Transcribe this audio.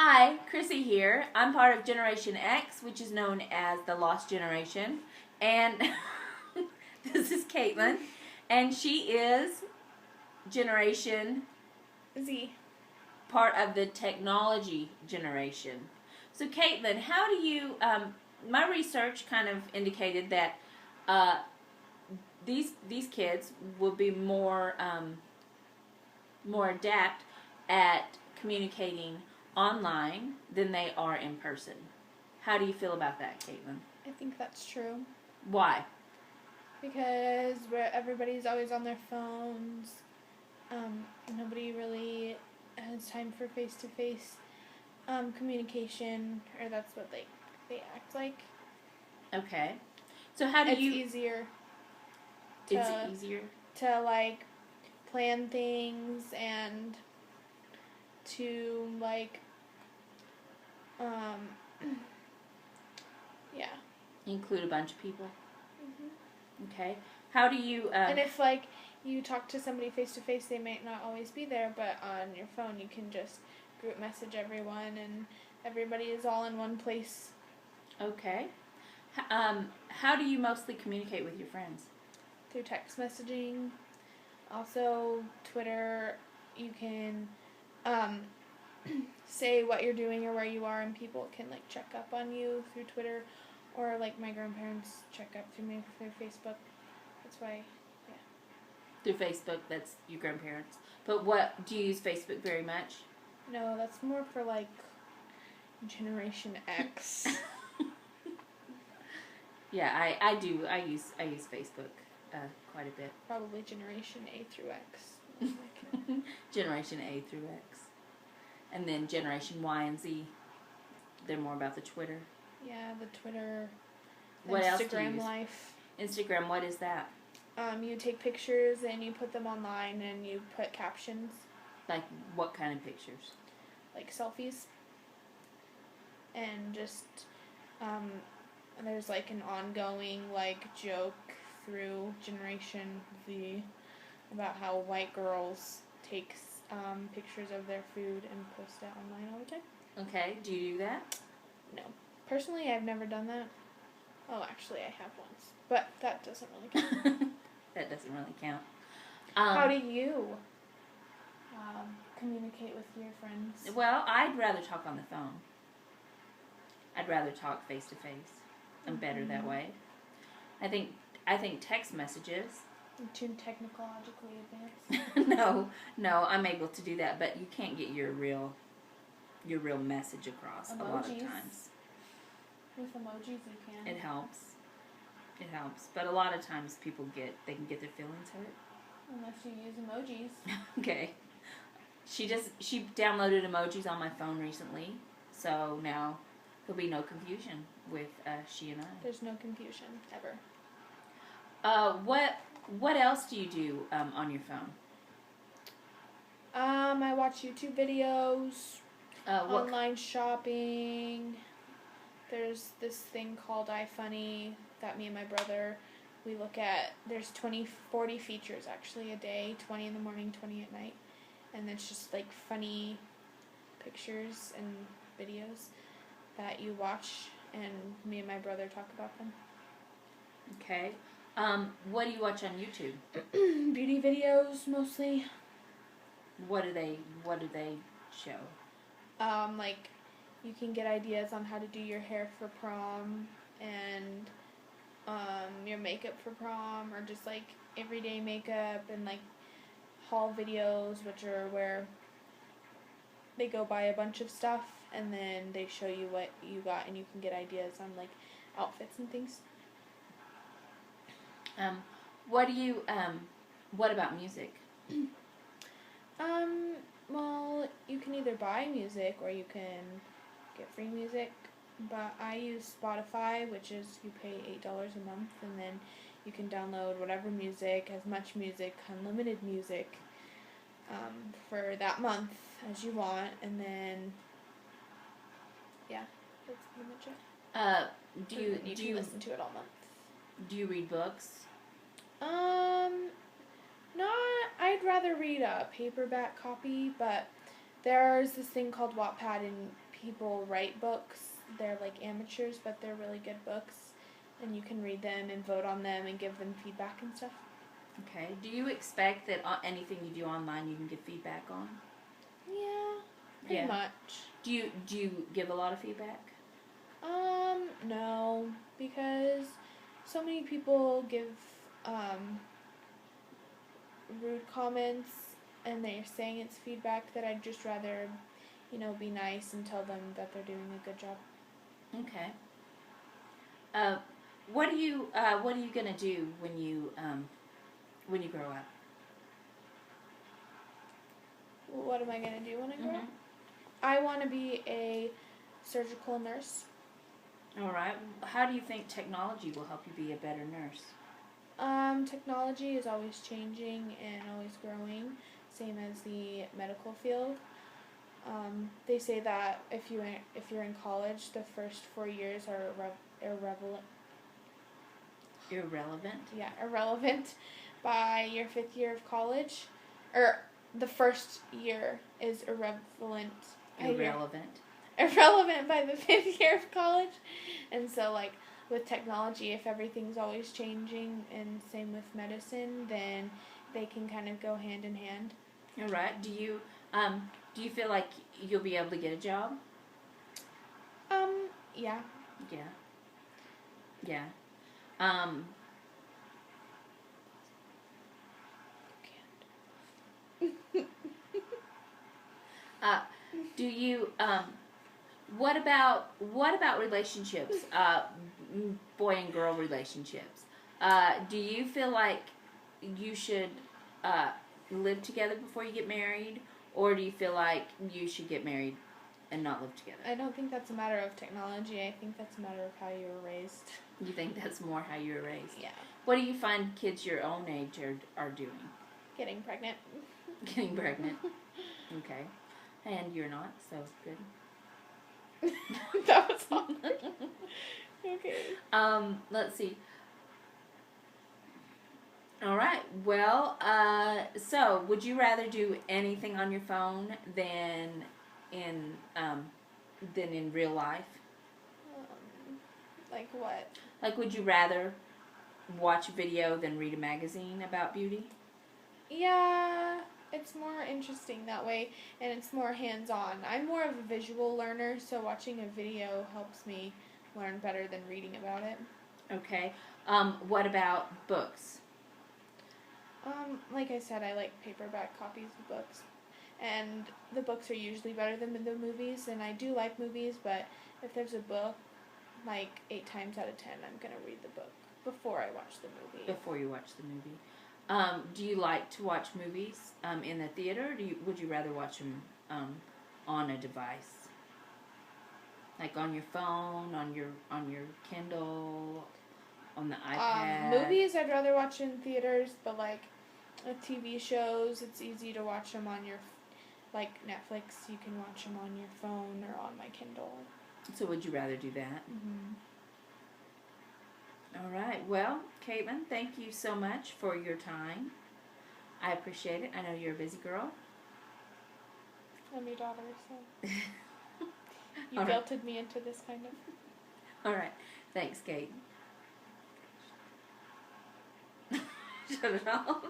Hi, Chrissy here. I'm part of Generation X, which is known as the Lost Generation. And this is Caitlin. And she is Generation Z. Part of the technology generation. So, Caitlin, how do you, my research kind of indicated that these kids will be more adept at communicating online than they are in person. How do you feel about that, Caitlin? I think that's true. Why? Because everybody's always on their phones. Nobody really has time for face-to-face communication, or that's what they act like. Okay. So how do you... It's easier to like plan things and to like yeah. Include a bunch of people? Mm-hmm. Okay. How do you... and if like you talk to somebody face to face, they might not always be there, but on your phone you can just group message everyone and everybody is all in one place. Okay. How do you mostly communicate with your friends? Through text messaging. Also, Twitter, you can say what you're doing or where you are, and people can like check up on you through Twitter, or like my grandparents check up through me through Facebook. That's why, yeah. Through Facebook, that's your grandparents. But what, do you use Facebook very much? No, that's more for like Generation X. Yeah, I do. I use Facebook quite a bit. Probably Generation A through X. Generation A through X. And then Generation Y and Z, they're more about the Twitter. Yeah, the Twitter, what Instagram else do you use? life. Instagram, what is that? You take pictures and you put them online and you put captions. Like what kind of pictures? Like selfies. And just, there's like an ongoing like joke through Generation Z about how white girls take pictures of their food and post it online all the time. Okay, do you do that? No. Personally, I've never done that. Oh, actually, I have once. But that doesn't really count. That doesn't really count. How do you communicate with your friends? Well, I'd rather talk on the phone. I'd rather talk face to face. I'm better that way. I think text messages. You're too technologically advanced. No, I'm able to do that, but you can't get your real message across Emojis. a lot of times. With emojis, you can. It helps, but a lot of times people can get their feelings hurt. Unless you use emojis. Okay. She downloaded emojis on my phone recently, so now there'll be no confusion with she and I. There's no confusion ever. What else do you do on your phone? I watch YouTube videos, online shopping. There's this thing called iFunny that me and my brother, we look at. There's 40 features actually a day, 20 in the morning, 20 at night. And it's just like funny pictures and videos that you watch, and me and my brother talk about them. Okay. What do you watch on YouTube? Beauty videos mostly. What do they show? Like you can get ideas on how to do your hair for prom and your makeup for prom, or just like everyday makeup, and like haul videos, which are where they go buy a bunch of stuff and then they show you what you got and you can get ideas on like outfits and things. What about music? Well, you can either buy music or you can get free music, but I use Spotify, which is you pay $8 a month, and then you can download whatever music, as much music, unlimited music, for that month as you want, and then yeah, that's pretty much it. You can listen to it all month. Do you read books? I'd rather read a paperback copy, but there's this thing called Wattpad, and people write books. They're like amateurs, but they're really good books. And you can read them and vote on them and give them feedback and stuff. Okay. Do you expect that anything you do online you can give feedback on? Yeah, pretty much. Do you give a lot of feedback? No, because so many people give rude comments and they're saying it's feedback that I'd just rather, be nice and tell them that they're doing a good job. Okay. What are you gonna do when you grow up? What am I gonna do when I grow Mm-hmm. up? I want to be a surgical nurse. All right. How do you think technology will help you be a better nurse? Technology is always changing and always growing, same as the medical field. They say that if you're in college, the first 4 years are irrelevant. Irrelevant. Yeah, irrelevant by your 5th year of college, or the first year is irrelevant. Irrelevant by the 5th year of college, and so like with technology, if everything's always changing, and same with medicine, then they can kind of go hand in hand. All right. Do you feel like you'll be able to get a job? Yeah. Yeah. Do you what about relationships? Boy and girl relationships. Do you feel like you should live together before you get married, or do you feel like you should get married and not live together? I don't think that's a matter of technology. I think that's a matter of how you were raised. You think that's more how you were raised? Yeah. What do you find kids your own age are doing? Getting pregnant. Getting pregnant. Okay. And you're not, so good. That was all. Okay. Let's see. All right. Well, so would you rather do anything on your phone than in real life? Like what? Like, would you rather watch a video than read a magazine about beauty? Yeah, it's more interesting that way, and it's more hands-on. I'm more of a visual learner, so watching a video helps me learn better than reading about it. Okay. What about books? Like I said, I like paperback copies of books, and the books are usually better than the movies, and I do like movies, but if there's a book, like 8 times out of 10, I'm gonna read the book before I watch the movie. Before you watch the movie. Do you like to watch movies in the theater, or would you rather watch them on a device? Like on your phone, on your Kindle, on the iPad? Movies I'd rather watch in theaters, but like TV shows, it's easy to watch them on your, like Netflix, you can watch them on your phone or on my Kindle. So would you rather do that? Mm-hmm. All right. Well, Caitlin, thank you so much for your time. I appreciate it. I know you're a busy girl. I'm your daughter, so you All guilted me into this kind of. All right. Thanks, Kate. Shut it off.